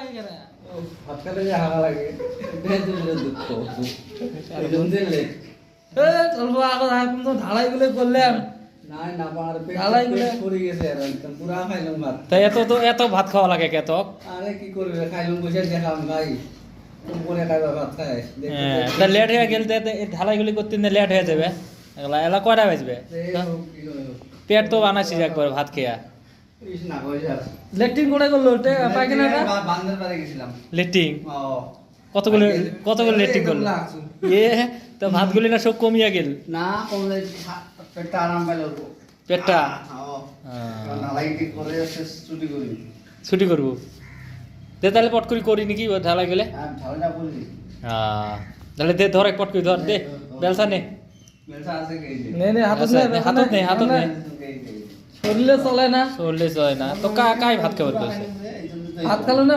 লাগে কেন ভাত খেলে যে হাগা লাগে এটাই তো মেরে দুঃখ এই জন্য লেট অল্প আগত এখন তো ঢালাই গুলো করলাম নাই না পার পেট ঢালাই গুলো পড়ে গেছে আর একদম পুরা খাইলাম ভাত তাই এত ভাত খাওয়া লাগে কে তো আরে কি করবে খাইলাম বসে দেখাম ভাই উপরে খাইবা ভাত খায় হ্যাঁ তা লেট হয়ে গেলে ঢালাইগুলি করতে লেট হয়ে যাবে এগুলা এলা কয়টা বাজবে পেট তো বানাইছি একবার ভাত খেয়া ইস না কইছা লেট্রিন কোনে করলো পায়খানাটা বান্দর পারে গেছিলাম লেটিং ও কতগুলো লেটিং করলো এ তো ভাতগুলি না সব কমিয়া গেল না কমলে পেটটা আরাম পাইলো পেটটা ও না লাইট করে শেষ ছুটি করি ছুটি করবো তাহলে পট করি নাকি ঢালাই গেলে আর ঝালটা বলি তাহলে দে ধর এক পট করে ধর দে বেলসা নে মেলসা আছে কে যে নে হাতত নে হাতত নে শরীরে চলে না চললে চলে না তো কাই ভাত খাবার বলছে এই জন্য তো ভাত খালো না